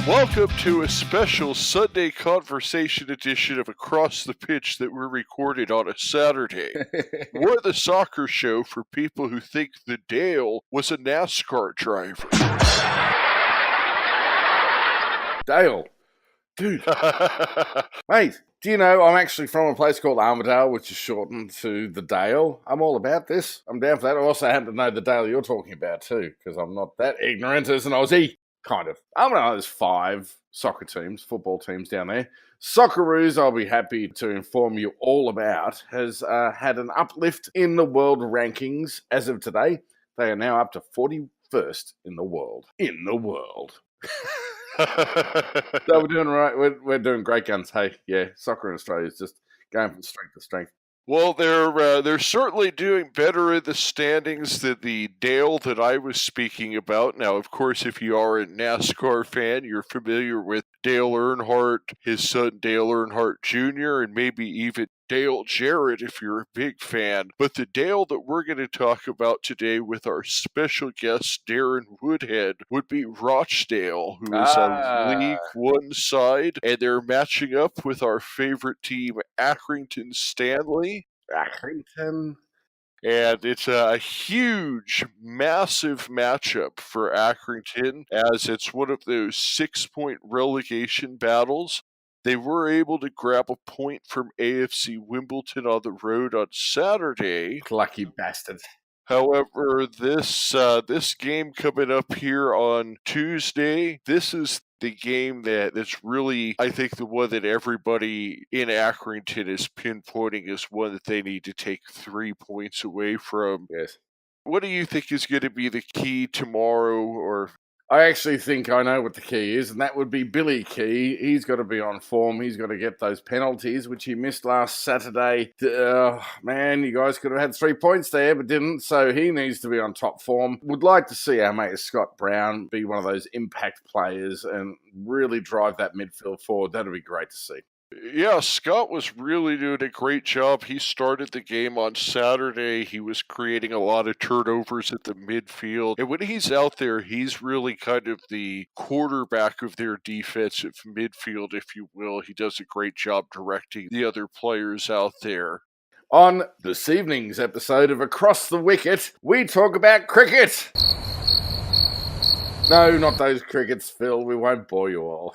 Welcome to a special Sunday conversation edition of Across the Pitch that we're recorded on a Saturday. We're the soccer show for people who think the Dale was a NASCAR driver. Dale. Dude. Mate, do you know I'm actually from a place called Armadale, which is shortened to the Dale? I'm all about this. I'm down for that. I also happen to know the Dale you're talking about too, because I'm not that ignorant as an Aussie. Kind of. I know there's 5 soccer teams, football teams down there. Socceroos, I'll be happy to inform you all about, has had an uplift in the world rankings as of today. They are now up to 41st in the world. In the world. So we're doing all right. We're doing great guns. Hey, yeah, soccer in Australia is just going from strength to strength. Well, they're certainly doing better in the standings than the Dale that I was speaking about. Now, of course, if you are a NASCAR fan, you're familiar with Dale Earnhardt, his son Dale Earnhardt Jr., and maybe even Dale Jarrett if you're a big fan. But the Dale that we're going to talk about today with our special guest, Darren Woodhead, would be Rochdale, who is on League One side, and they're matching up with our favorite team, Accrington Stanley. Accrington. And it's a huge, massive matchup for Accrington, as it's one of those 6-point relegation battles. They were able to grab a point from AFC Wimbledon on the road on Saturday. Lucky bastards. However, this game coming up here on Tuesday, this is the game that's really, I think, the one that everybody in Accrington is pinpointing as one that they need to take 3 points away from. Yes. What do you think is going to be the key tomorrow? Or I actually think I know what the key is, and that would be Billy Key. He's got to be on form. He's got to get those penalties, which he missed last Saturday. Man, you guys could have had 3 points there, but didn't, so he needs to be on top form. Would like to see our mate Scott Brown be one of those impact players and really drive that midfield forward. That would be great to see. Yeah, Scott was really doing a great job. He started the game on Saturday. He was creating a lot of turnovers at the midfield. And when he's out there, he's really kind of the quarterback of their defensive midfield, if you will. He does a great job directing the other players out there. On this evening's episode of Across the Wicket, we talk about cricket. No, not those crickets, Phil. We won't bore you all.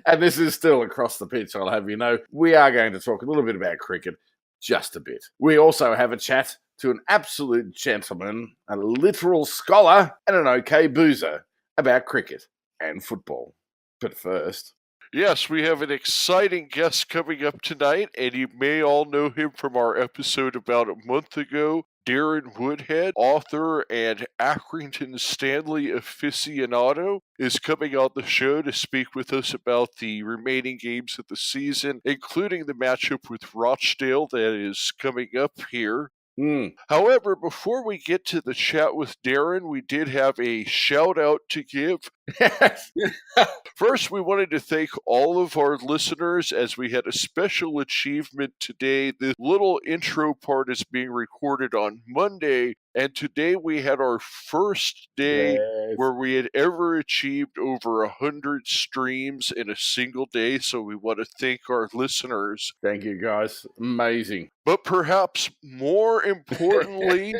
And this is still Across the Pitch, I'll have you know. We are going to talk a little bit about cricket, just a bit. We also have a chat to an absolute gentleman, a literal scholar, and an okay boozer about cricket and football. But first... Yes, we have an exciting guest coming up tonight, and you may all know him from our episode about a month ago. Darren Woodhead, author and Accrington Stanley aficionado, is coming on the show to speak with us about the remaining games of the season, including the matchup with Rochdale that is coming up here. However, before we get to the chat with Darren, we did have a shout out to give. First, we wanted to thank all of our listeners as we had a special achievement today. The little intro part is being recorded on Monday, and today we had our first day where we had ever achieved over 100 streams in a single day, so we want to thank our listeners. Thank you, guys. Amazing. But perhaps more importantly,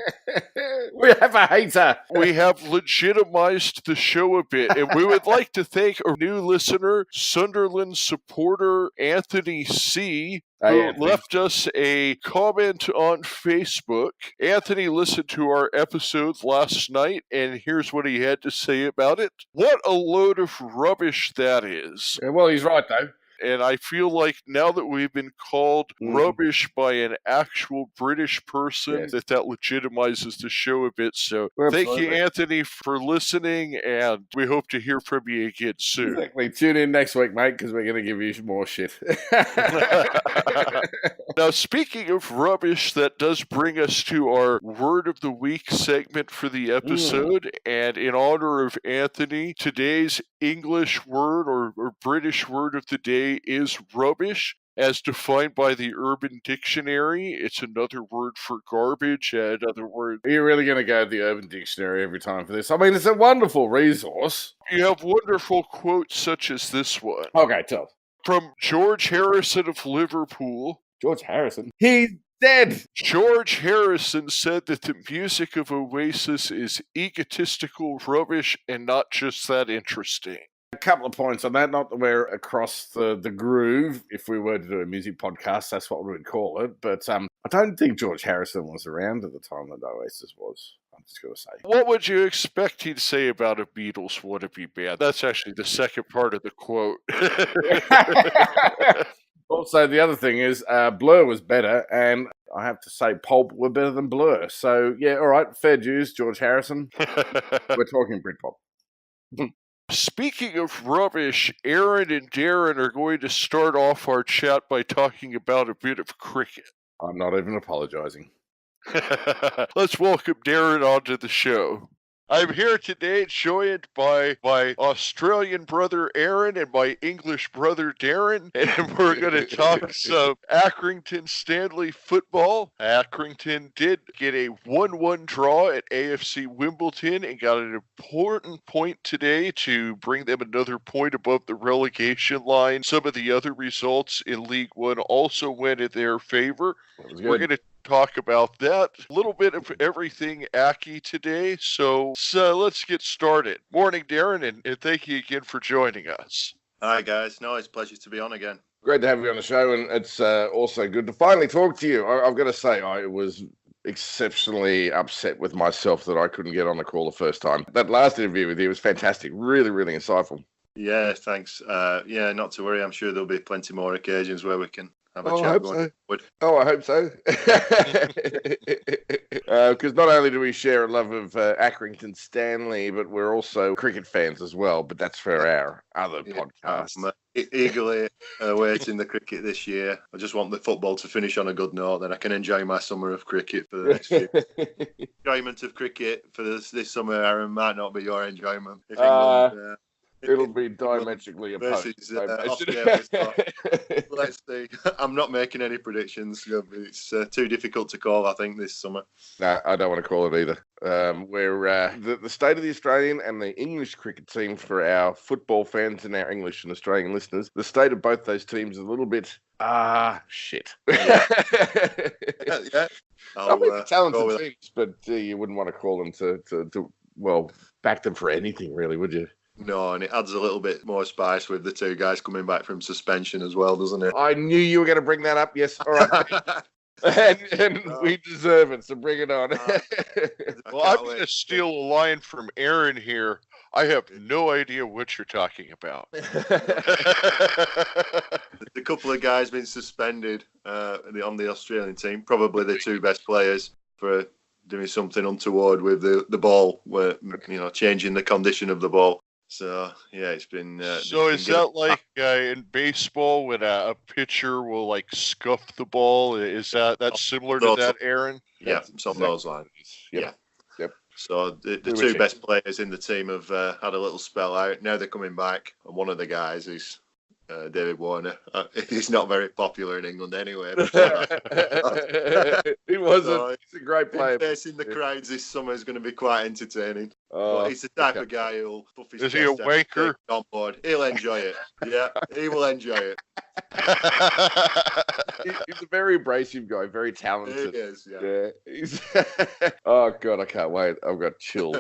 we have a hater. We have legitimized the show a bit, and we would like to thank our new listener, Sunderland supporter Anthony C., who left us a comment on Facebook. Anthony listened to our episodes last night, and here's what he had to say about it. What a load of rubbish that is. Yeah, well, he's right, though. And I feel like now that we've been called rubbish by an actual British person, that legitimizes the show a bit. So thank you, Anthony, for listening, and we hope to hear from you again soon. Exactly. Tune in next week, mate, because we're going to give you more shit. Now, speaking of rubbish, that does bring us to our Word of the Week segment for the episode. And in honor of Anthony, today's English word or British word of the day is rubbish. As defined by the Urban Dictionary, it's another word for garbage. In other words, Are you really going to go to the Urban Dictionary every time for this? I mean, it's a wonderful resource. you have wonderful quotes such as this one. Okay, tell us. From George Harrison of Liverpool. George Harrison? He's dead! George Harrison said that the music of Oasis is egotistical rubbish and not just that interesting. A couple of points on that, not that we're across the groove. If we were to do a music podcast, that's what we would call it. But I don't think George Harrison was around at the time that Oasis was. I'm just going to say. What would you expect he'd say about a Beatles wannabe band? That's actually the second part of the quote. Also, the other thing is Blur was better, and I have to say Pulp were better than Blur. So, yeah, all right, fair dues, George Harrison. We're talking Britpop. Speaking of rubbish, Arran and Darren are going to start off our chat by talking about a bit of cricket. I'm not even apologising. Let's welcome Darren onto the show. I'm here today joined by my Australian brother Arran and my English brother Darren, and we're going to talk some Accrington Stanley football. Accrington did get a 1-1 draw at AFC Wimbledon and got an important point today to bring them another point above the relegation line. Some of the other results in League One also went in their favor. We're going to talk about that. A little bit of everything Aki today, so let's get started. Morning, Darren, and thank you again for joining us. Hi, guys. No, it's a pleasure to be on again. Great to have you on the show, and it's also good to finally talk to you. I've got to say, I was exceptionally upset with myself that I couldn't get on the call the first time. That last interview with you was fantastic. Really, really insightful. Yeah, thanks. Not to worry. I'm sure there'll be plenty more occasions where we can have a chat. I hope so. Because not only do we share a love of Accrington Stanley, but we're also cricket fans as well. But that's for our other podcast. I'm eagerly awaiting the cricket this year. I just want the football to finish on a good note, then I can enjoy my summer of cricket for the next few. Enjoyment of cricket for this summer, Aaron, might not be your enjoyment. If England, it'll be diametrically opposed. Let's see. I'm not making any predictions. It's too difficult to call, I think, this summer. No, I don't want to call it either. We're the state of the Australian and the English cricket team for our football fans and our English and Australian listeners. The state of both those teams is a little bit shit. Yeah. I mean, they're talented teams, but you wouldn't want to call them to back them for anything, really, would you? No, and it adds a little bit more spice with the two guys coming back from suspension as well, doesn't it? I knew you were going to bring that up. Yes, all right. and we deserve it, so bring it on. Well, I'm going to steal a line from Aaron here. I have no idea what you're talking about. A couple of guys been suspended on the Australian team, probably the two best players for doing something untoward with the ball, where changing the condition of the ball. So, yeah, it's been... so is that like in baseball when a pitcher will, scuff the ball? Is that similar to that, Aaron? Yeah, some of those lines. Yep. So the two best players in the team have had a little spell out. Now they're coming back, and one of the guys is David Warner. He's not very popular in England anyway. He wasn't. He's a great player. Facing the crowds this summer is going to be quite entertaining. But he's the type of guy who'll puff his chest. Is he a wanker? On board. He'll enjoy it. Yeah, he will enjoy it. He's a very abrasive guy, very talented. He is, yeah. Oh, God, I can't wait. I've got chills.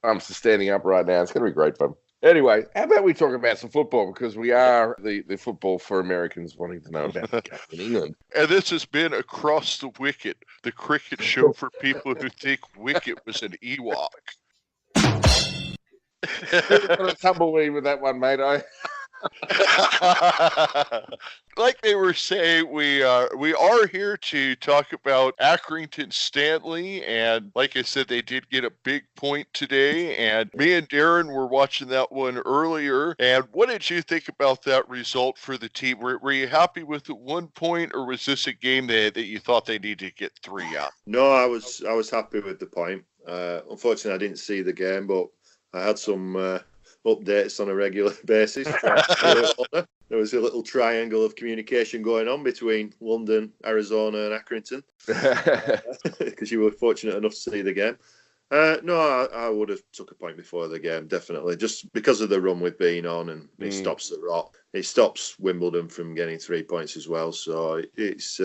I'm standing up right now. It's going to be great fun. Anyway, how about we talk about some football, because we are the football for Americans wanting to know about the game in England. And this has been Across the Wicket, the cricket show for people who think Wicket was an Ewok. Got a tumbleweed with that one, mate. like they were saying, we are here to talk about Accrington Stanley, and like I said, they did get a big point today, and me and Darren were watching that one earlier. And what did you think about that result for the team? Were you happy with the 1 point, or was this a game that you thought they needed to get 3 out? No, I was happy with the point. Unfortunately, I didn't see the game, but I had some updates on a regular basis. There was a little triangle of communication going on between London, Arizona, and Accrington, because you were fortunate enough to see the game. No, I would have took a point before the game, definitely, just because of the run we've been on, and it stops the rot. It stops Wimbledon from getting 3 points as well, so it's...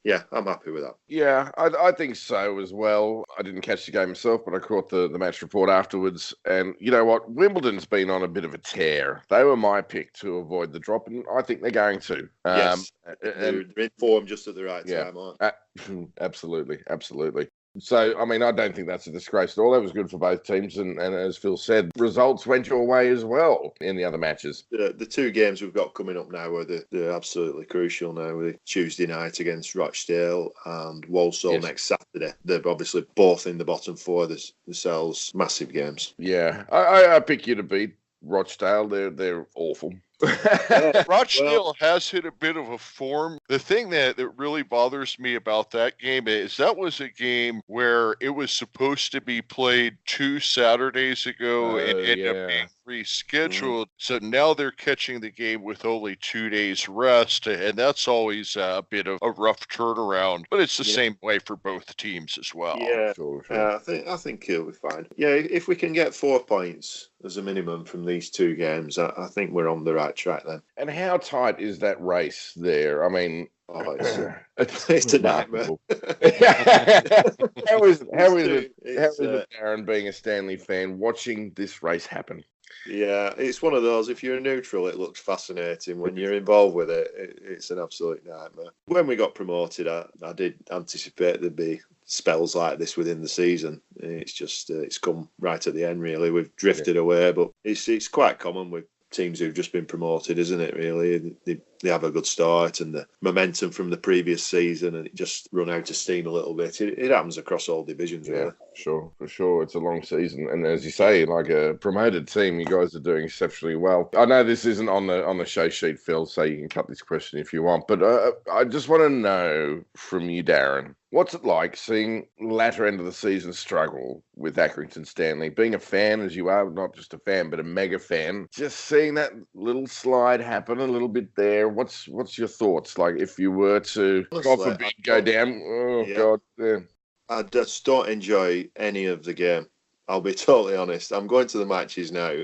yeah, I'm happy with that. Yeah, I think so as well. I didn't catch the game myself, but I caught the match report afterwards. And you know what? Wimbledon's been on a bit of a tear. They were my pick to avoid the drop, and I think they're going to. Yes, they're in form just at the right time, aren't they? Absolutely, absolutely. So, I mean, I don't think that's a disgrace at all. That was good for both teams. And as Phil said, results went your way as well in the other matches. The 2 games we've got coming up now are they're absolutely crucial now. With Tuesday night against Rochdale and Walsall next Saturday. They're obviously both in the bottom 4 themselves. Massive games. Yeah. I pick you to beat Rochdale. They're awful. Rochdale has hit a bit of a form. The thing that really bothers me about that game is that was a game where it was supposed to be played 2 Saturdays ago and ended up being rescheduled. So now they're catching the game with only 2 days rest, and that's always a bit of a rough turnaround. But it's the same way for both teams as well. Yeah, sure. I think it'll be fine. Yeah, if we can get 4 points as a minimum from these 2 games, I think we're on the right track then. And how tight is that race there? I mean, it's a nightmare. How is it, Darren, being a Stanley fan, watching this race happen? Yeah, it's one of those. If you're a neutral, it looks fascinating. When you're involved with it, it's an absolute nightmare. When we got promoted, I did anticipate there'd be spells like this within the season. It's just it's come right at the end, really. We've drifted away, but it's quite common with teams who've just been promoted, isn't it, really? They have a good start and the momentum from the previous season, and it just run out of steam a little bit. It happens across all divisions, really. Sure, for sure. It's a long season. And as you say, like a promoted team, you guys are doing exceptionally well. I know this isn't on the show sheet, Phil, so you can cut this question if you want. But I just want to know from you, Darren, what's it like seeing latter end of the season struggle with Accrington Stanley? Being a fan, as you are, not just a fan, but a mega fan, just seeing that little slide happen a little bit there. What's your thoughts? Like if you were to, God forbid, go down, God, yeah. I just don't enjoy any of the game. I'll be totally honest. I'm going to the matches now,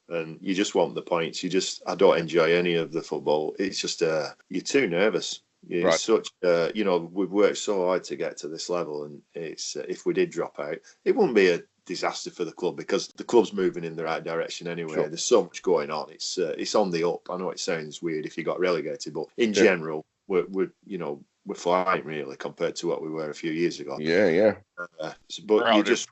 and you just want the points. I don't enjoy any of the football. It's just you're too nervous. It's such, we've worked so hard to get to this level, and it's if we did drop out, it wouldn't be a disaster for the club because the club's moving in the right direction anyway. Sure. There's so much going on. It's on the up. I know it sounds weird if you got relegated, but in general, we're flying really compared to what we were a few years ago. But you just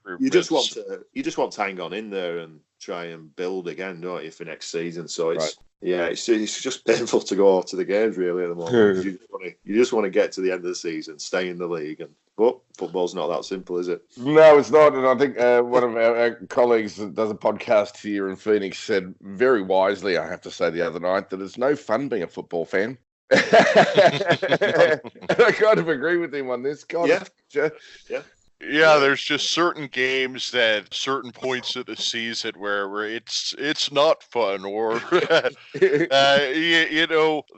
want to hang on in there and try and build again, don't you, for next season? So it's just painful to go to the games really at the moment. You just want to get to the end of the season, stay in the league, but football's not that simple, is it? No, it's not. And I think one of our colleagues that does a podcast here in Phoenix said very wisely, I have to say, the other night, that it's no fun being a football fan. I kind of agree with him on this. Yeah, there's just certain games at certain points of the season where it's not fun, or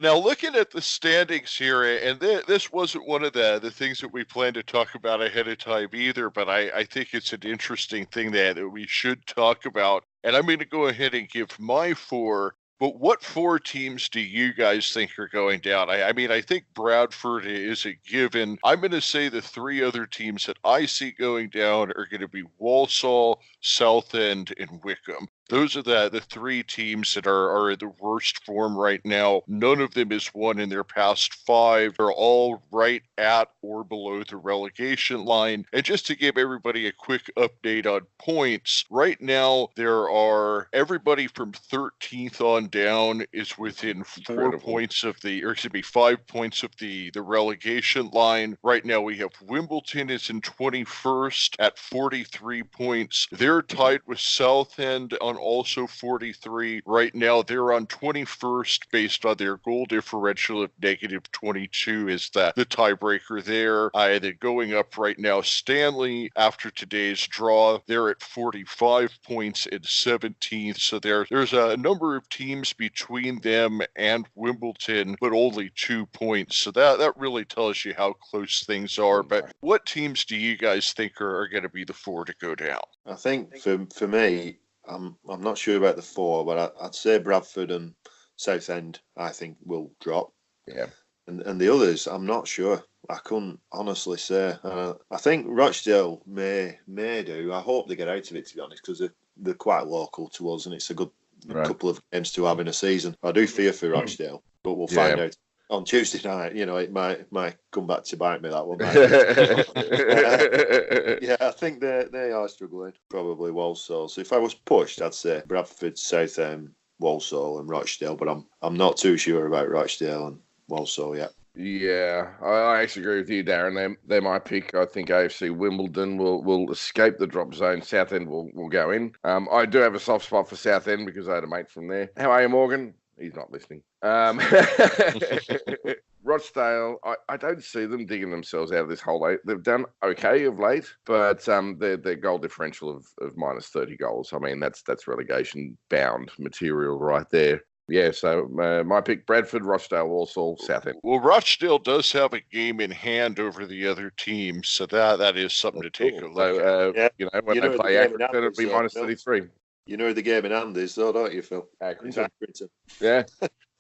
Now looking at the standings here, and this wasn't one of the things that we planned to talk about ahead of time either, but I think it's an interesting thing that we should talk about, and I'm going to go ahead and give my 4. But what 4 teams do you guys think are going down? I mean, I think Bradford is a given. I'm going to say the 3 other teams that I see going down are going to be Walsall, Southend, and Wickham. those are the three teams that are in the worst form right now. None of them has won in their past 5. They're all right at or below the relegation line. And just to give everybody a quick update on points, right now there are everybody from 13th on down is within 4 points of the, or excuse me, 5 points of the relegation line. Right now we have Wimbledon is in 21st at 43 points. They're tied with Southend on also 43. Right now they're on 21st based on their goal differential of negative 22 is the tiebreaker there. Then going up right now, Stanley, after today's draw, they're at 45 points and 17th. So there's a number of teams between them and Wimbledon, but only 2 points. So that really tells you how close things are. But what teams do you guys think are going to be the 4 to go down? I think for me, I'm not sure about the 4, but I'd say Bradford and Southend, I think, will drop. Yeah. And the others, I'm not sure. I couldn't honestly say. I think Rochdale may do. I hope they get out of it, to be honest, because they're quite local to us, and it's a good couple of games to have in a season. I do fear for Rochdale, but we'll find out on Tuesday night. You know, it might come back to bite me, that one. Yeah, I think they are struggling. Probably Walsall. So if I was pushed, I'd say Bradford, Southend, Walsall, and Rochdale. But I'm not too sure about Rochdale and Walsall yet. Yeah, I actually agree with you, Darren. They're my pick. I think AFC Wimbledon will escape the drop zone. Southend will go in. I do have a soft spot for Southend because I had a mate from there. How are you, Morgan? He's not listening. Rochdale, I don't see them digging themselves out of this hole. They've done okay of late, but their goal differential of minus 30 goals. I mean, that's relegation bound material right there. Yeah, so my pick, Bradford, Rochdale, Walsall, Southend. Well, Rochdale does have a game in hand over the other teams, so that is something to take a look at. You know, when they play Accrington, it'll be minus 33. You know who the game in hand is, though, don't you, Phil? Accrington. Yeah.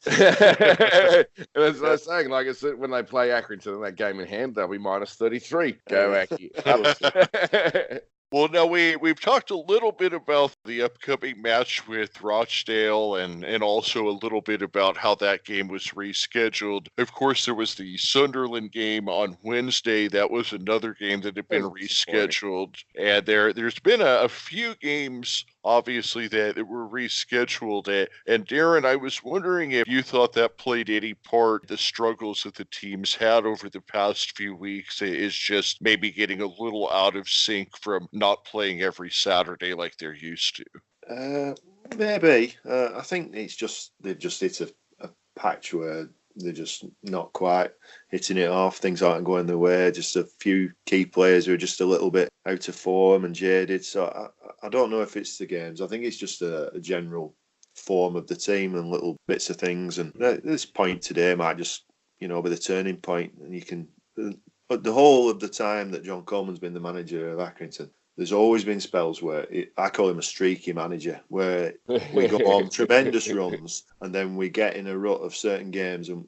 That's what I was saying. Like I said, when they play Accrington in that game in hand, they'll be minus 33. Go, Ackie. Well, now we've talked a little bit about the upcoming match with Rochdale and also a little bit about how that game was rescheduled. Of course, there was the Sunderland game on Wednesday. That was another game that had been rescheduled. And there's been a few games, obviously, that were rescheduled. And Darren, I was wondering if you thought that played any part, the struggles that the teams had over the past few weeks is just maybe getting a little out of sync from not playing every Saturday like they're used to. Maybe. I think they've just hit a patch where they're just not quite hitting it off. Things aren't going their way. Just a few key players who are just a little bit out of form and jaded. So I don't know if it's the games. I think it's just a general form of the team and little bits of things. And this point today might just, be the turning point. And you can, the whole of the time that John Coleman's been the manager of Accrington, there's always been spells where I call him a streaky manager, where we go on tremendous runs and then we get in a rut of certain games and,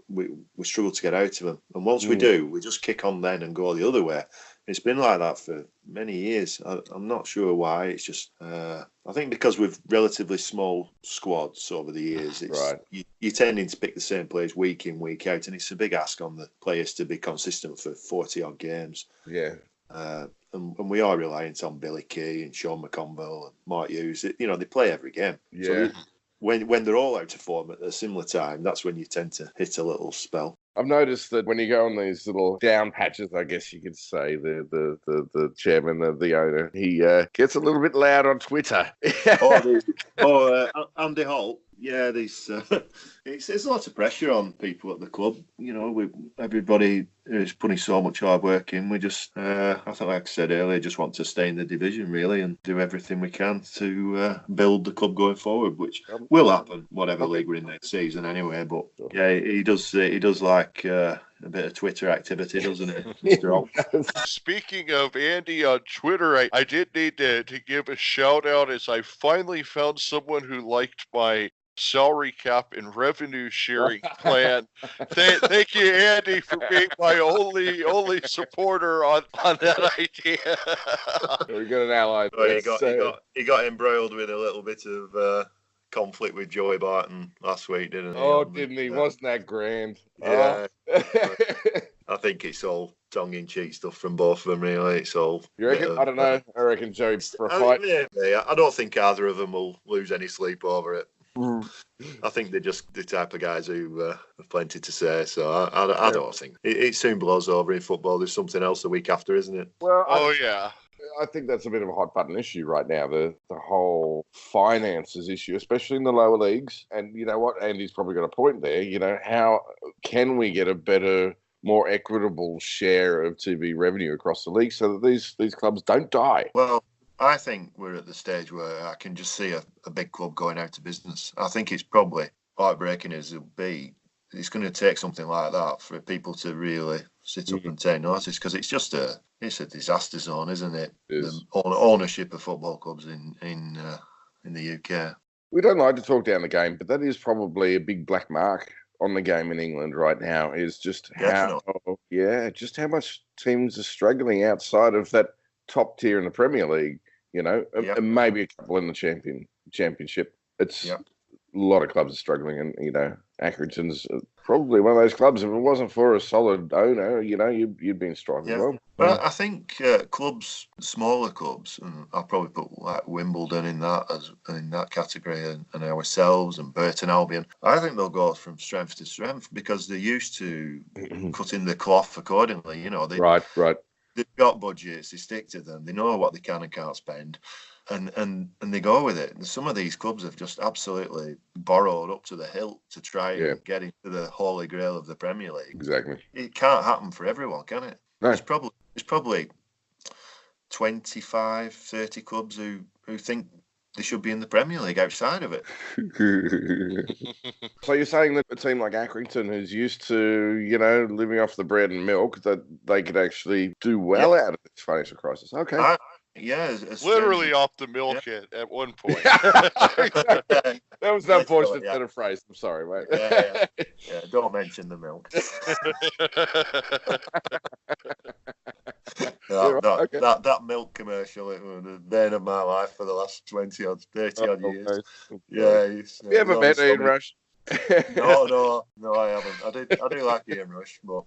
we struggle to get out of them. And once we do, we just kick on then and go the other way. It's been like that for many years. I'm not sure why. It's just, I think because we've relatively small squads over the years, you're tending to pick the same players week in, week out, and it's a big ask on the players to be consistent for 40-odd games. Yeah. And we are reliant on Billy Key and Sean McConville and Mark Hughes. They play every game. Yeah. So when they're all out of form at a similar time, that's when you tend to hit a little spell. I've noticed that when you go on these little down patches, I guess you could say, the chairman of the owner, he gets a little bit loud on Twitter. Andy Holt. Yeah, there's a lot of pressure on people at the club. Everybody is putting so much hard work in. We just, I think, like I said earlier, just want to stay in the division really and do everything we can to build the club going forward, which will happen, whatever league we're in next season anyway. But yeah, he does like a bit of Twitter activity, doesn't it, Mr. Holt? Speaking of Andy on Twitter, I did need to give a shout out as I finally found someone who liked my salary cap and rev revenue sharing plan. Thank you, Andy, for being my only supporter on that idea. We got an ally. Well, he got embroiled with a little bit of conflict with Joey Barton last week, didn't he? Oh, didn't he? Wasn't that grand? Yeah. Oh. I think it's all tongue-in-cheek stuff from both of them, really. It's all. You reckon? I don't know. I reckon Joey for a fight. I don't think either of them will lose any sleep over it. Mm. I think they're just the type of guys who have plenty to say. So I don't think it soon blows over in football. There's something else the week after, isn't it? Well, I think that's a bit of a hot button issue right now. The whole finances issue, especially in the lower leagues. And you know what? Andy's probably got a point there. You know, how can we get a better, more equitable share of TV revenue across the league so that these clubs don't die? Well, I think we're at the stage where I can just see a big club going out of business. I think it's probably heartbreaking as it'll be. It's going to take something like that for people to really sit up and take notice, because it's just it's a disaster zone, isn't it? The ownership of football clubs in the UK. We don't like to talk down the game, but that is probably a big black mark on the game in England right now. Is just how much teams are struggling outside of that top tier in the Premier League. You know, and maybe a couple in the championship. It's a lot of clubs are struggling, and you know, Accrington's probably one of those clubs. If it wasn't for a solid owner, you know, you'd been strong as well. But I think clubs, smaller clubs, and I'll probably put like Wimbledon in that category, and ourselves and Burton Albion. I think they'll go from strength to strength because they're used to cutting the cloth accordingly. You know, right. They've got budgets, they stick to them, they know what they can and can't spend, and they go with it. And some of these clubs have just absolutely borrowed up to the hilt to try and get into the holy grail of the Premier League. Exactly. It can't happen for everyone, can it? No. There's probably 25, 30 clubs who think they should be in the Premier League outside of it. So you're saying that a team like Accrington, who's used to, you know, living off the bread and milk, that they could actually do well out of this financial crisis? Okay. literally off the milk at one point. That was an unfortunate turn of phrase. I'm sorry, mate. Yeah, don't mention the milk. That milk commercial, it was the bane of my life for the last 20 odd, 30 odd years. Yeah, you ever met Ian Rush? No, I haven't. I do like Ian Rush, but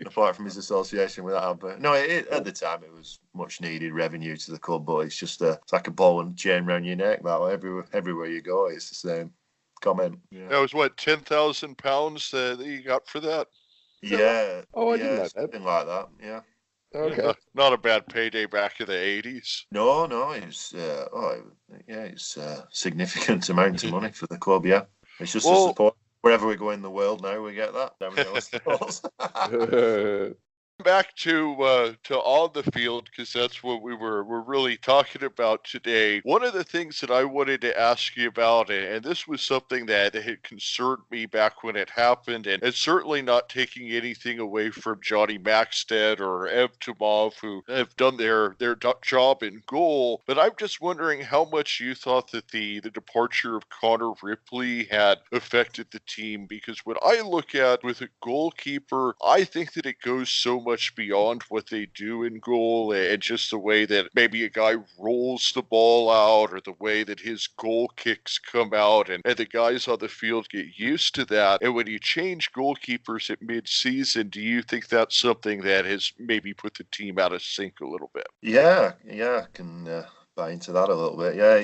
apart from his association with that advert, no, at the time it was much needed revenue to the club, but it's just it's like a ball and chain around your neck. That way, everywhere you go, it's the same comment. Yeah. That was what, £10,000 that you got for that? Yeah. Oh, I didn't know that. Something like that. Yeah. Okay. Not a bad payday back in the 80s. No, it's it's a significant amount of money for the club. Yeah, it's just a support. Wherever we go in the world now, we get that. Back to on the field, because that's what we're really talking about today. One of the things that I wanted to ask you about, and this was something that had concerned me back when it happened, and it's certainly not taking anything away from Johnny Maxted or Ev Tomov, who have done their job in goal, but I'm just wondering how much you thought that the departure of Connor Ripley had affected the team, because when I look at with a goalkeeper, I think that it goes so much beyond what they do in goal, and just the way that maybe a guy rolls the ball out, or the way that his goal kicks come out, and the guys on the field get used to that. And when you change goalkeepers at mid-season, do you think that's something that has maybe put the team out of sync a little bit? Yeah, I can buy into that a little bit. Yeah,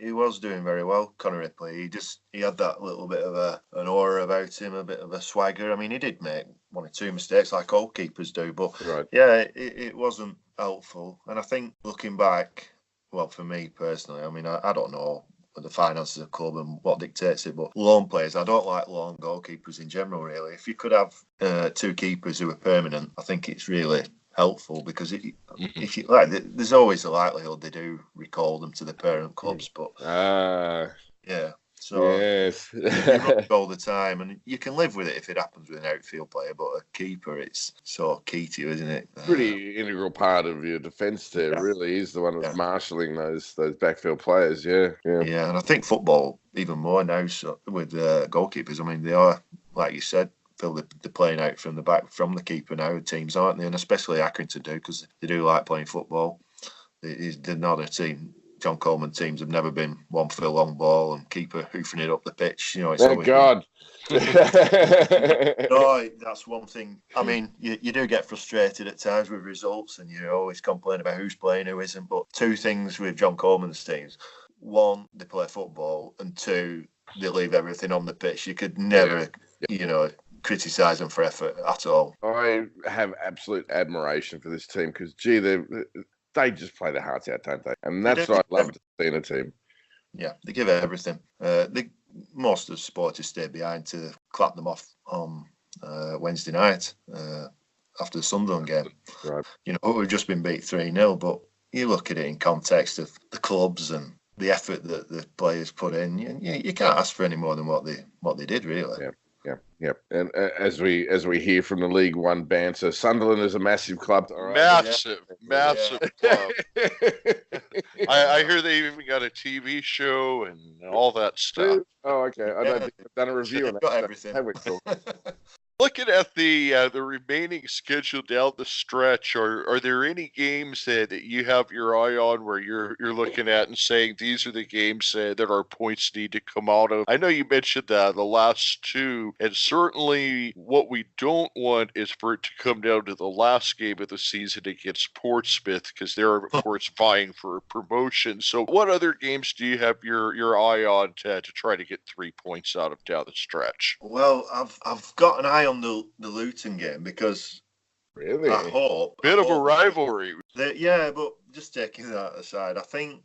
he was doing very well, Connor Ripley. He had that little bit of an aura about him, a bit of a swagger. I mean, he did make one or two mistakes like all keepers do, but it wasn't helpful. And I think looking back, well, for me personally, I mean, I don't know the finances of the club and what dictates it, but loan players, I don't like loan goalkeepers in general, really. If you could have two keepers who are permanent, I think it's really helpful, because if you like, there's always a likelihood they do recall them to the parent clubs, but So yes. you run all the time, and you can live with it if it happens with an outfield player. But a keeper, it's so key to you, isn't it? Pretty integral part of your defence there. Yeah. Really is the one that's Yeah. marshalling those backfield players. Yeah. Yeah, and I think football even more now with goalkeepers. I mean, they are, like you said, Phil, they're playing out from the back from the keeper now. Teams, aren't they? And especially Accrington do, because they do like playing football. They're not a team. John Coleman teams have never been one for the long ball and keeper hoofing it up the pitch. You know, it's Thank God. No, that's one thing. I mean, you do get frustrated at times with results, and you always complain about who's playing, who isn't. But two things with John Coleman's teams: one, they play football, and two, they leave everything on the pitch. You could never, criticise them for effort at all. I have absolute admiration for this team because, gee, they just play their hearts out, don't they? And that's what I love to see in a team. Yeah, they give everything. Most of the supporters stay behind to clap them off on Wednesday night after the Sunderland game. Right. You know, we've just been beat 3-0, but you look at it in context of the clubs and the effort that the players put in. You can't ask for any more than what they did, really. Yeah. And as we hear from the League One banter, Sunderland is a massive club. Right. Massive club. I hear they even got a TV show and all that stuff. Oh, okay. I don't think I've done a review on that. Got everything. Looking at the remaining schedule down the stretch, are there any games that you have your eye on where you're looking at and saying these are the games that our points need to come out of? I know you mentioned the last two, and certainly what we don't want is for it to come down to the last game of the season against Portsmouth, because they're of course vying for promotion. So what other games do you have your eye on to try to get 3 points out of down the stretch? Well, I've got an eye on the Luton game because really, I hope a rivalry. But just taking that aside, I think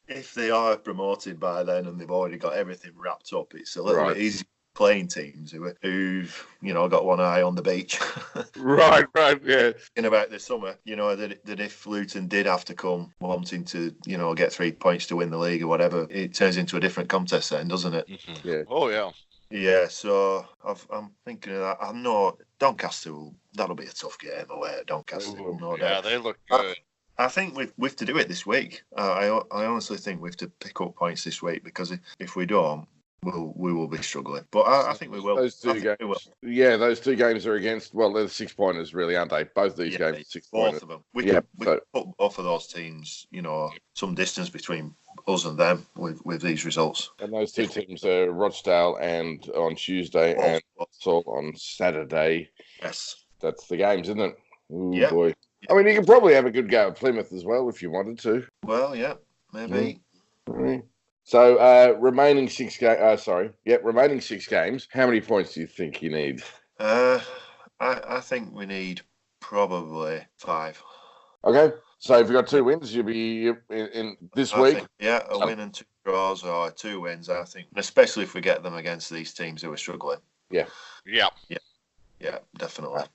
if they are promoted by then and they've already got everything wrapped up, it's a little bit easier playing teams who've got one eye on the beach. right, yeah. Thinking about this summer, that if Luton did have to come wanting to, get 3 points to win the league or whatever, it turns into a different contest then, doesn't it? Mm-hmm. Yeah. Oh yeah. Yeah, so I'm thinking of that. I know Doncaster that'll be a tough game away at Doncaster. No doubt. Yeah, they look good. I think we've to do it this week. I honestly think we have to pick up points this week, because if we don't, we will be struggling. But I think we will. Those two games. Yeah, those two games are against. Well, they're 6 pointers, really, aren't they? Both of these games are 6 pointers. Both of them. We can put both of those teams. Some distance between us and them with these results. And those two teams are Rochdale and on Tuesday and Vauxhall on Saturday. Yes, that's the games, isn't it? Ooh, yeah. Boy. I mean, you can probably have a good go at Plymouth as well if you wanted to. Well, yeah, maybe. Mm-hmm. So, remaining 6 games. Remaining 6 games. How many points do you think you need? I think we need probably 5. Okay. So if you've got 2 wins, you'll be in this week. A win and 2 draws, or 2 wins, I think. Especially if we get them against these teams who are struggling. Yeah, definitely.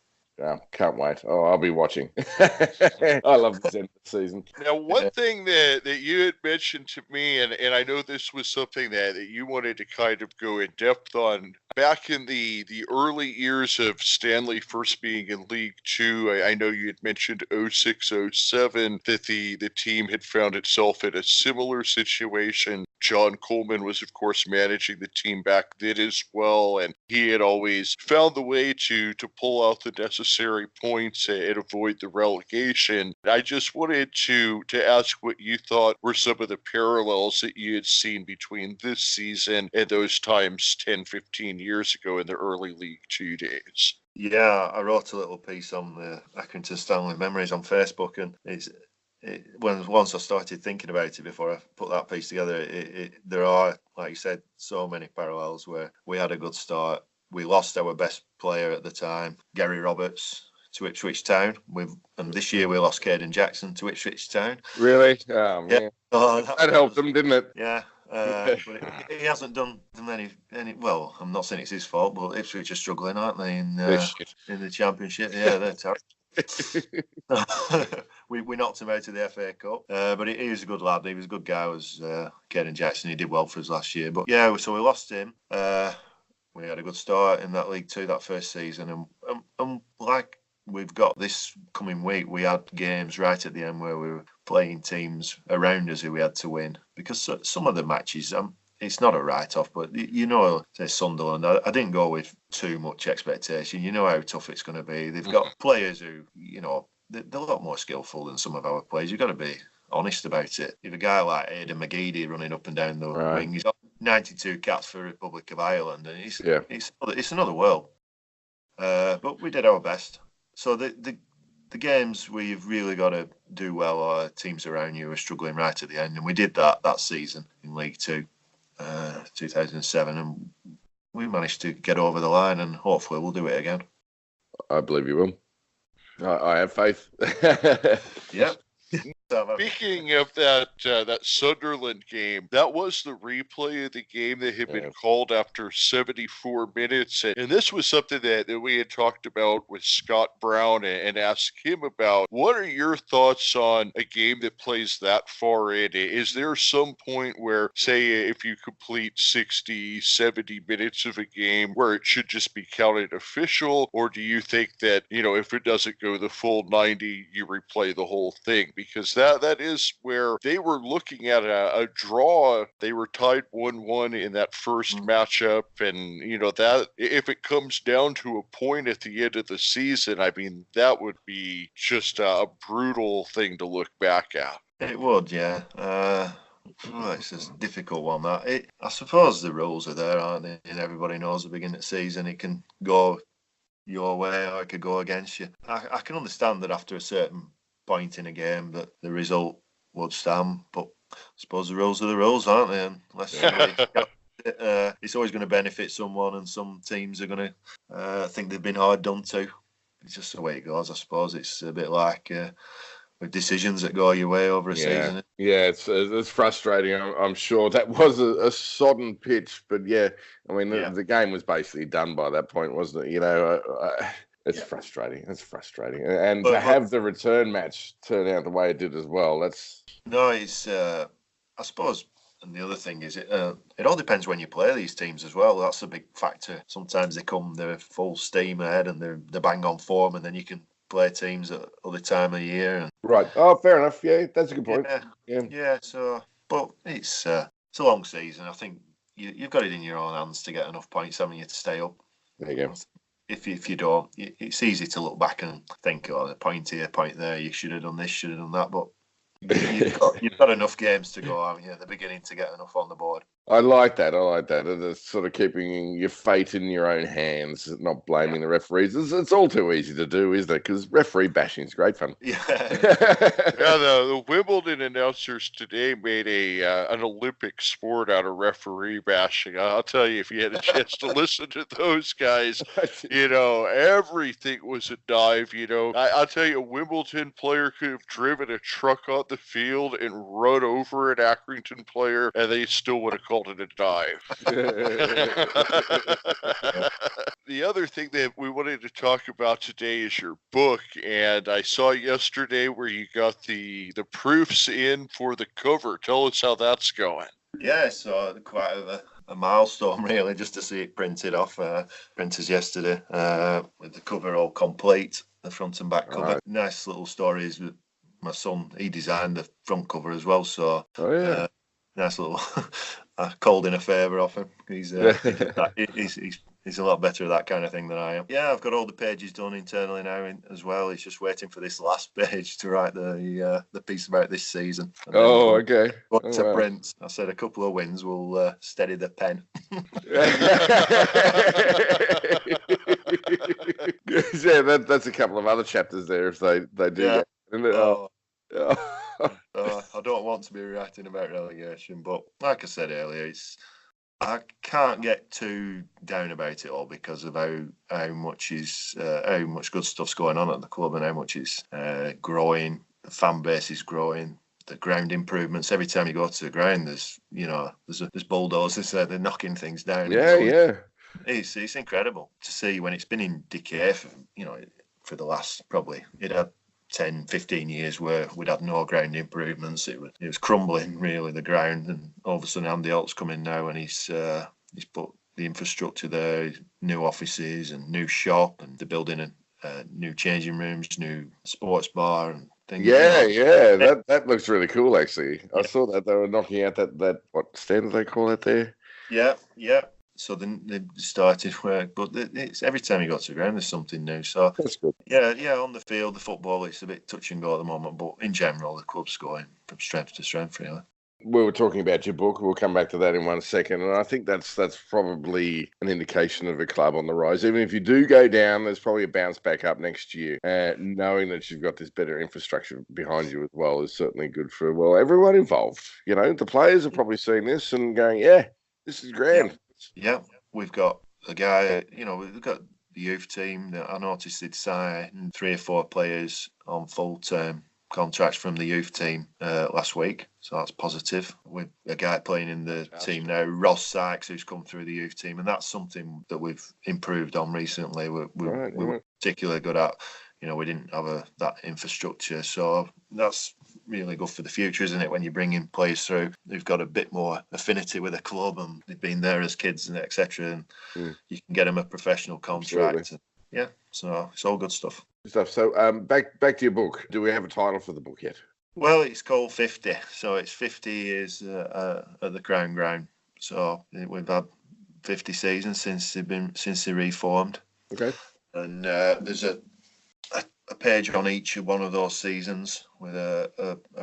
Can't wait. Oh, I'll be watching. I love this end of the season. Now, one thing that you had mentioned to me, and I know this was something that you wanted to kind of go in depth on, back in the early years of Stanley first being in League Two, I know you had mentioned 06-07 that the team had found itself in a similar situation. John Coleman was, of course, managing the team back then as well, and he had always found the way to pull out the necessary points and avoid the relegation. I just wanted to ask what you thought were some of the parallels that you had seen between this season and those times 10, 15 years ago in the early League Two days. Yeah, I wrote a little piece on the Accrington Stanley memories on Facebook, and once I started thinking about it before I put that piece together, there are, like you said, so many parallels where we had a good start. We lost our best player at the time, Gary Roberts, to Ipswich Town. And this year we lost Caden Jackson to Ipswich Town. Really? Oh, man. Yeah. That helped them, didn't it? Yeah. But he hasn't done any. Well, I'm not saying it's his fault, but Ipswich are struggling, aren't they, in the Championship? Yeah, they're terrible. we knocked him out of the FA Cup, but he was a good lad. He was a good guy. Was Caden Jackson. He did well for us last year. But yeah, so we lost him. We had a good start in that League Two that first season, and like we've got this coming week, we had games right at the end where we were playing teams around us who we had to win, because some of the matches, it's not a write-off, but say Sunderland, I didn't go with too much expectation. You know how tough it's going to be. They've got players who, they're a lot more skillful than some of our players. You've got to be honest about it. You've a guy like Aidan McGeady running up and down the wing. He's got 92 caps for Republic of Ireland, and it's another world. But we did our best. So the games where you've really got to do well are teams around you are struggling right at the end, and we did that season in League Two. 2007, and we managed to get over the line, and hopefully we'll do it again. I believe you will. I have faith. Yeah. Speaking of that Sunderland game, that was the replay of the game that had been called after 74 minutes. And this was something that we had talked about with Scott Brown and asked him about. What are your thoughts on a game that plays that far in? Is there some point where, say, if you complete 60, 70 minutes of a game, where it should just be counted official? Or do you think that, if it doesn't go the full 90, you replay the whole thing? Because that is where they were looking at a draw. They were tied 1-1 in that first matchup, and that if it comes down to a point at the end of the season, I mean, that would be just a brutal thing to look back at. It would, yeah. It's a difficult one. I suppose the rules are there, aren't they? And everybody knows at the beginning of the season it can go your way or it could go against you. I can understand that after a certain point in a game that the result would stand, but I suppose the rules are the rules, aren't they? And unless it's always going to benefit someone, and some teams are going to think they've been hard done to. It's just the way it goes, I suppose. It's a bit like with decisions that go your way over a season. Yeah, it's frustrating. I'm sure that was a sodden pitch, but I mean, the game was basically done by that point, wasn't it? It's frustrating. It's frustrating, and to have the return match turn out the way it did as well. It's. I suppose, and the other thing is, it all depends when you play these teams as well. That's a big factor. Sometimes they're full steam ahead and they're bang on form, and then you can play teams at other time of year. Right. Oh, fair enough. Yeah, that's a good point. Yeah. So, but it's a long season. I think you've got it in your own hands to get enough points, haven't you, to stay up. There you go. If you don't, it's easy to look back and think, a point here, point there, you should have done this, should have done that. But you've got enough games to go, haven't you, at the beginning to get enough on the board. I like that. It's sort of keeping your fate in your own hands, not blaming the referees. It's all too easy to do, isn't it? Because referee bashing is great fun. Yeah. The Wimbledon announcers today made an Olympic sport out of referee bashing. I'll tell you, if you had a chance to listen to those guys, everything was a dive. I'll tell you, a Wimbledon player could have driven a truck on the field and run over an Accrington player, and they still would have called it a dive. The other thing that we wanted to talk about today is your book, and I saw yesterday where you got the proofs in for the cover. Tell us how that's going. Yeah, so quite a milestone really, just to see it printed off. Printers yesterday with the cover all complete, the front and back cover. Right. Nice little stories. My son, he designed the front cover as well, so nice little calling a favour off him. He's a lot better at that kind of thing than I am. Yeah, I've got all the pages done internally now as well. He's just waiting for this last page to write the piece about this season. Okay. What to print? I said a couple of wins will steady the pen. Yeah, that's a couple of other chapters there if they do. Yeah. I don't want to be writing about relegation, but like I said earlier, I can't get too down about it all because of how much good stuff's going on at the club and how much is growing. The fan base is growing. The ground improvements. Every time you go to the ground, there's bulldozers there. They're knocking things down. Yeah. It's incredible to see when it's been in decay for the last probably, it had 10, 15 years where we'd had no ground improvements. It was crumbling, really, the ground. And all of a sudden, Andy Holt's come in now and he's put the infrastructure there, new offices and new shop, and they're building new changing rooms, new sports bar and things. Yeah. That looks really cool, actually. I saw that they were knocking out that what stand do they call it there? Yeah. So then they started work, but it's every time you go to the ground, there's something new. So That's good. Yeah. On the field, the football, it's a bit touch and go at the moment, but in general, the club's going from strength to strength, really. We were talking about your book. We'll come back to that in 1 second. And I think that's probably an indication of a club on the rise. Even if you do go down, there's probably a bounce back up next year. Knowing that you've got this better infrastructure behind you as well is certainly good for, well, everyone involved. You know, the players are probably seeing this and going, yeah, this is grand. Yeah. We've got a guy, we've got the youth team that I noticed they'd sign 3 or 4 players on full-term contracts from the youth team last week, so that's positive. With a guy playing in the team now, Ross Sykes, who's come through the youth team, and that's something that we've improved on recently. We were particularly good at. We didn't have that infrastructure, so that's really good for the future, isn't it? When you bring in players through, they've got a bit more affinity with a club and they've been there as kids and etc. And you can get them a professional contract. And, so it's all good stuff. So back to your book. Do we have a title for the book yet? Well, it's called 50. So it's 50 years at the Crown Ground. So we've had 50 seasons since they reformed. Okay. And there's a page on each of one of those seasons with a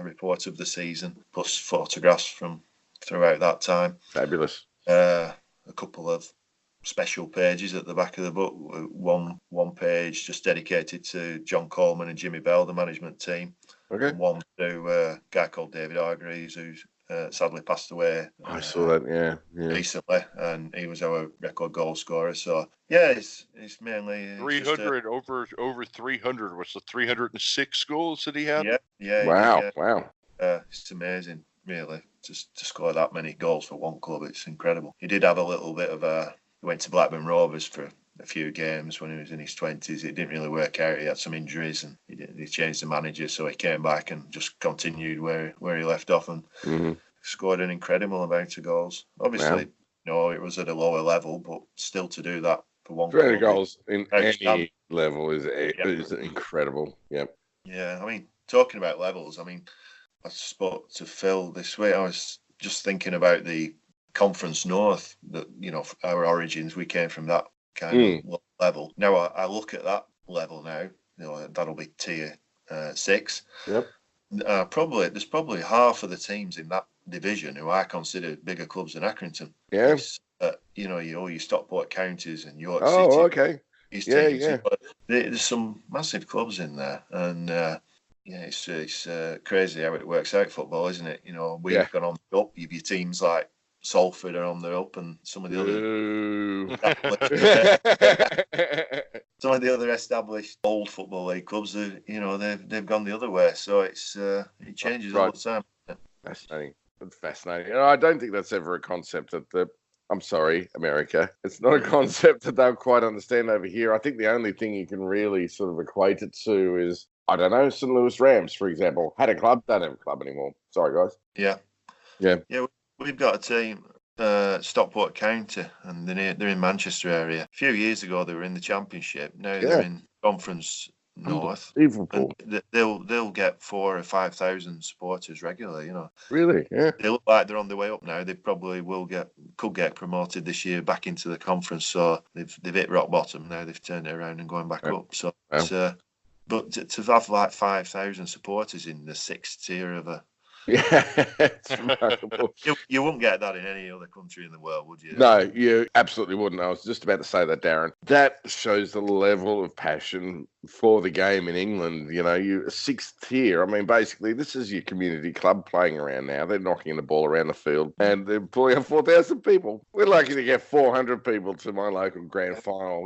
report of the season, plus photographs from throughout that time. Fabulous. A couple of special pages at the back of the book. One page just dedicated to John Coleman and Jimmy Bell, the management team. Okay. And one to a guy called David Hargreaves, who's sadly passed away. I saw that, yeah. Recently, and he was our record goal scorer. So it's mainly 300 over 300 was the 306 goals that he had. Yeah. Wow. It's amazing, really, to score that many goals for one club. It's incredible. He did have a little bit of he went to Blackburn Rovers for a few games when he was in his 20s. It didn't really work out. He had some injuries and he changed the manager, so he came back and just continued where he left off and scored an incredible amount of goals. Obviously, it was at a lower level, but still to do that for one 300 goals in any level is incredible. Yep. Yeah, I mean, talking about levels, I spoke to Phil this week. I was just thinking about the Conference North, that our origins, we came from that kind of level. Now I look at that level now, that'll be tier 6. Yep. There's probably half of the teams in that division who I consider bigger clubs than Accrington. Yeah. Your Stockport counties and York City. Oh, okay. Yeah. There's some massive clubs in there, and it's crazy how it works out, football, isn't it? We've gone on the up. Your teams like Salford are on the up, and some of the other established old football league clubs, they've gone the other way. So it changes all the time. Fascinating. That's fascinating. And I don't think that's ever a concept that I'm sorry, America. It's not a concept that they'll quite understand over here. I think the only thing you can really sort of equate it to is, I don't know, St. Louis Rams, for example, had a club, don't have a club anymore. Sorry, guys. Yeah. We've got a team, Stockport County, and they're in Manchester area. A few years ago, they were in the Championship. Now they're in Conference North. Liverpool. They'll get 4,000 or 5,000 supporters regularly. Really, yeah. They look like they're on the way up now. They probably could get promoted this year back into the conference. So they've hit rock bottom now. They've turned it around and going back up. So, but to have like 5,000 supporters in the 6th tier of a it's remarkable. You wouldn't get that in any other country in the world, would you? No, you absolutely wouldn't. I was just about to say that, Darren. That shows the level of passion for the game in England. You 6th tier. Basically, this is your community club playing around now. They're knocking the ball around the field and they're pulling up 4,000 people. We're lucky to get 400 people to my local grand final,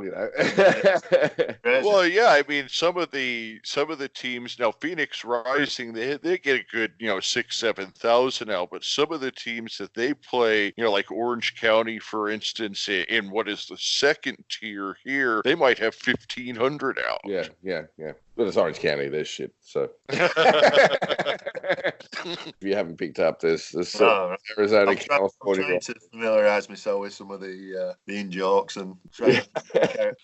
Well, yeah, some of the teams now, Phoenix Rising, they get a good, 6,000-7,000 now, but some of the teams that they play, like Orange County, for instance, in what is the 2nd tier here, they might have 1,500 out. Yeah. yeah. But it's Orange County, there's shit. So if you haven't picked up, there's Arizona, California. I'm trying to familiarise myself with some of the in-jokes and trying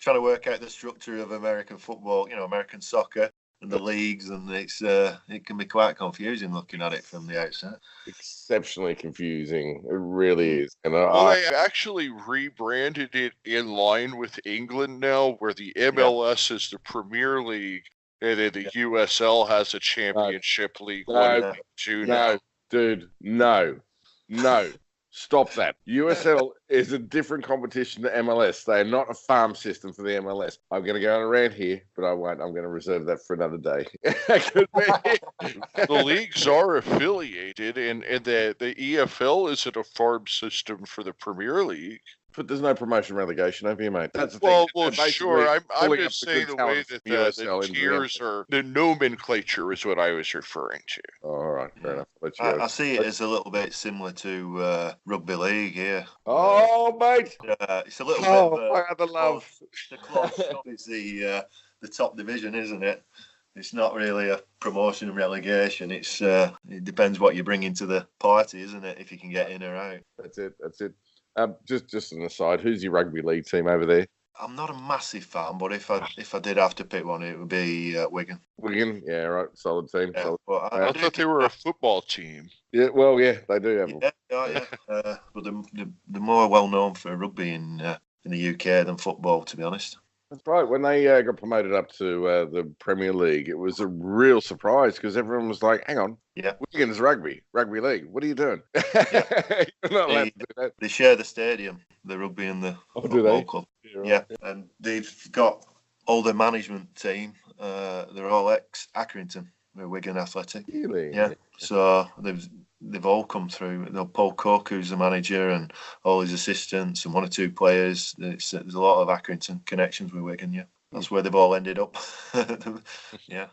to work out the structure of American football, American soccer and the leagues, and it can be quite confusing looking at it from the outset. Exceptionally confusing. It really is. And they actually rebranded it in line with England now, where the MLS is the Premier League, and then the USL has a Championship League. No, dude, no. Stop that. USL is a different competition to MLS. They are not a farm system for the MLS. I'm going to go on a rant here, but I won't. I'm going to reserve that for another day. The leagues are affiliated, and the EFL isn't a farm system for the Premier League. But there's no promotion relegation over here, mate. That's the thing. Well, sure. I'm just saying the way that the tiers are, the nomenclature is what I was referring to. Oh, all right, fair enough. I see it as a little bit similar to rugby league here. Oh, mate. It's a little bit. I have the love. The close shot is the top division, isn't it? It's not really a promotion and relegation. It depends what you bring into the party, isn't it? If you can get in or out. That's it. Just an aside, who's your rugby league team over there? I'm not a massive fan, but if I did have to pick one, it would be Wigan. Wigan, yeah, right, solid team. Yeah, solid. Well, I thought they were a football team. Yeah, well, yeah, they do have one. Yeah. But they're more well known for rugby in the UK than football, to be honest. That's right. When they got promoted up to the Premier League, it was a real surprise because everyone was like, hang on, Wigan's rugby league. What are you doing? You're not allowed to do that. They share the stadium, the rugby and the football club. Yeah, and they've got all the management team. They're all ex-Accrington. They're Wigan Athletic. Really? Yeah. So they've all come through. Paul Cook, who's the manager, and all his assistants, and one or two players. There's a lot of Accrington connections with Wigan. Yeah, that's where they've all ended up. Yeah.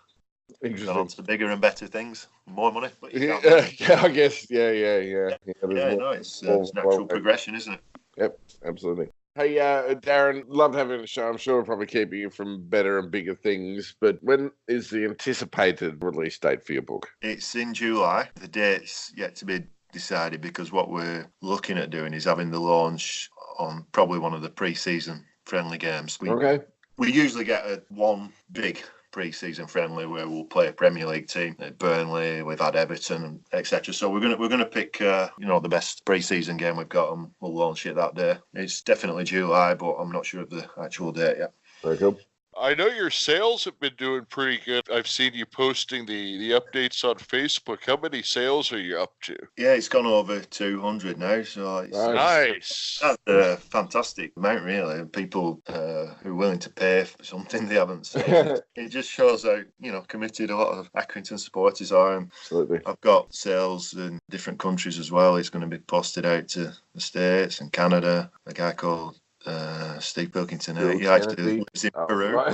Interesting. On to bigger and better things, more money. But I guess. Yeah. It's natural progression, isn't it? Yep, absolutely. Hey, Darren, loved having the show. I'm sure we'll probably keep you from better and bigger things. But when is the anticipated release date for your book? It's in July. The date's yet to be decided because what we're looking at doing is having the launch on probably one of the pre-season friendly games. We usually get one big pre-season friendly where we'll play a Premier League team at Burnley. We've had Everton, etc. So we're gonna pick the best pre-season game we've got, and we'll launch it that day. It's definitely July, but I'm not sure of the actual date yet. Very good. I know your sales have been doing pretty good. I've seen you posting the updates on Facebook. How many sales are you up to? Yeah, it's gone over 200 now. So it's nice. That's a fantastic amount, really. People who are willing to pay for something they haven't seen. It just shows how committed a lot of Accrington supporters are. Absolutely. I've got sales in different countries as well. It's going to be posted out to the States and Canada. A guy called Steve Pilkington. He actually lives in Peru. Right.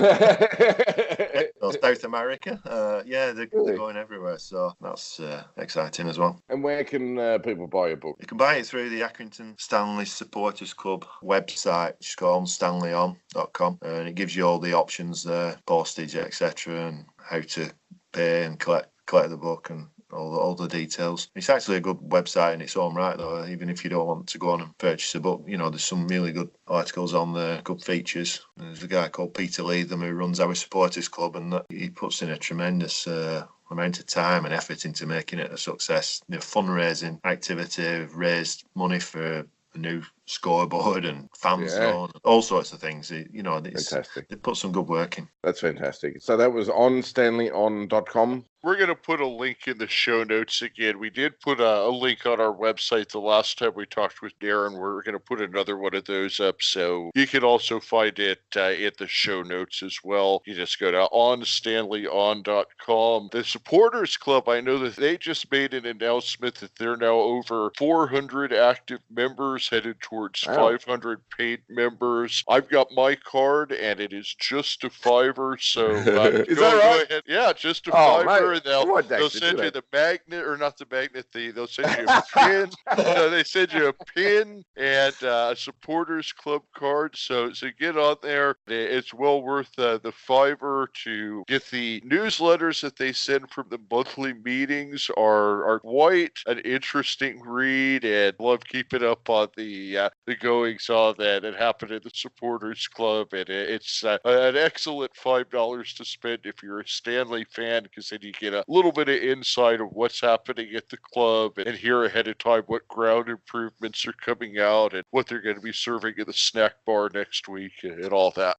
South America. They're going everywhere. So that's exciting as well. And where can people buy your book? You can buy it through the Accrington Stanley Supporters Club website, which is called stanleyon.com. And it gives you all the options there, postage, etc., and how to pay and collect the book and all the details. It's actually a good website in its own right, though. Even if you don't want to go on and purchase a book, there's some really good articles on there, good features. There's a guy called Peter Leatham who runs our supporters club, and he puts in a tremendous amount of time and effort into making it a success. Fundraising activity, raised money for a new scoreboard and fan zone, all sorts of things. Fantastic. They put some good work in. That's fantastic. So that was on stanleyon.com. We're going to put a link in the show notes again. We did put a link on our website the last time we talked with Darren. We're going to put another one of those up, so you can also find it at the show notes as well. You just go to onstanleyon.com. The Supporters Club, I know that they just made an announcement that they're now over 400 active members, headed towards towards Wow. 500 paid members. I've got my card, and it is just a $5. So Is that right? go ahead. Yeah, just a Oh, $5, mate, and you might they'll actually send do you that. the magnet, or not the magnet. They'll send you a pin. No, they send you a pin and a supporters club card. So get on there. It's well worth the $5 to get the newsletters that they send from the monthly meetings. Are quite an interesting read, and love keeping up on the goings on that happened at the supporters club. And it's an excellent $5 to spend if you're a Stanley fan, because then you get a little bit of insight of what's happening at the club and hear ahead of time what ground improvements are coming out and what they're going to be serving at the snack bar next week and all that.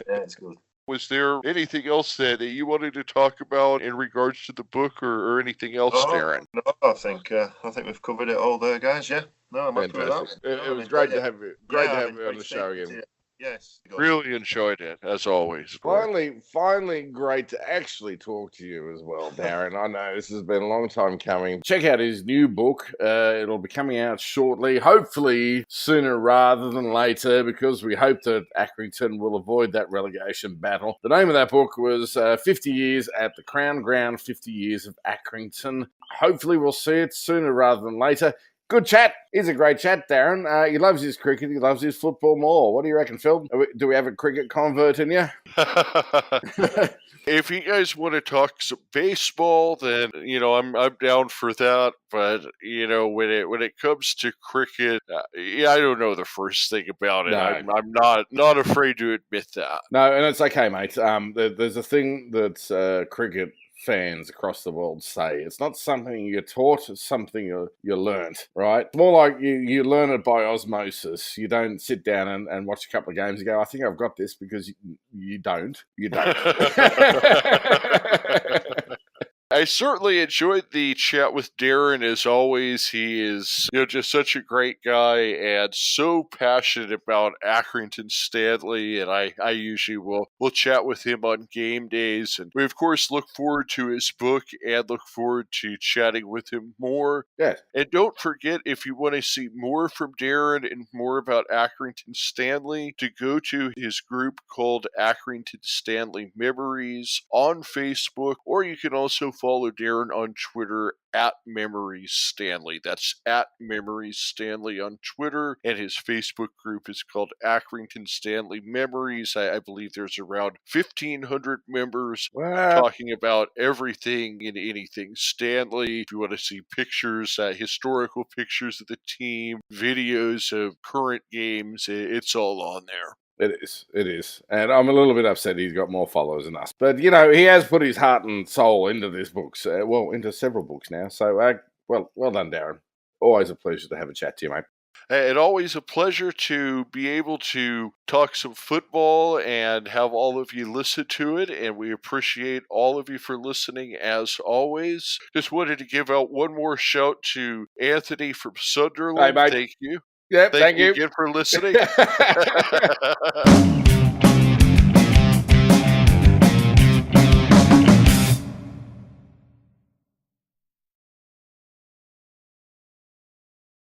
That's good. Was there anything else that you wanted to talk about in regards to the book, or anything else, Darren? No, I think we've covered it all there, guys. Yeah, no, I'm happy with Fantastic. that. It was great to have you. Great to have you on the show again. Yes, Really enjoyed it, as always. Finally, great to actually talk to you as well, Darren. I know this has been a long time coming. Check out his new book. It'll be coming out shortly, hopefully sooner rather than later, because we hope that Accrington will avoid that relegation battle. The name of that book was 50 Years at the Crown Ground, 50 Years of Accrington. Hopefully we'll see it sooner rather than later. Good chat. He's a great chat, Darren. He loves his cricket. He loves his football more. What do you reckon, Phil? Do we have a cricket convert in you? If you guys want to talk some baseball, then I'm down for that. But when it comes to cricket, I don't know the first thing about it. No. I'm not afraid to admit that. No, and it's okay, mate. There's a thing that cricket fans across the world say. It's not something you're taught, it's something you learned, right? It's more like you learn it by osmosis. You don't sit down and watch a couple of games and go, I think I've got this, because you don't. You don't. I certainly enjoyed the chat with Darren, as always. He is, just such a great guy and so passionate about Accrington Stanley. And I usually will chat with him on game days. And we, of course, look forward to his book and look forward to chatting with him more. Yes. And don't forget, if you want to see more from Darren and more about Accrington Stanley, to go to his group called Accrington Stanley Memories on Facebook, or you can also follow Darren on Twitter at Memories Stanley. That's at Memories Stanley on Twitter, and his Facebook group is called Accrington Stanley Memories. I believe there's around 1,500 members talking about everything and anything Stanley. If you want to see pictures, historical pictures of the team, videos of current games, it's all on there. It is. And I'm a little bit upset he's got more followers than us. But, he has put his heart and soul into this book. Into several books now. So, well done, Darren. Always a pleasure to have a chat to you, mate. And always a pleasure to be able to talk some football and have all of you listen to it. And we appreciate all of you for listening, as always. Just wanted to give out one more shout to Anthony from Sunderland. Hey, mate. Thank you. Yep, thank you again for listening.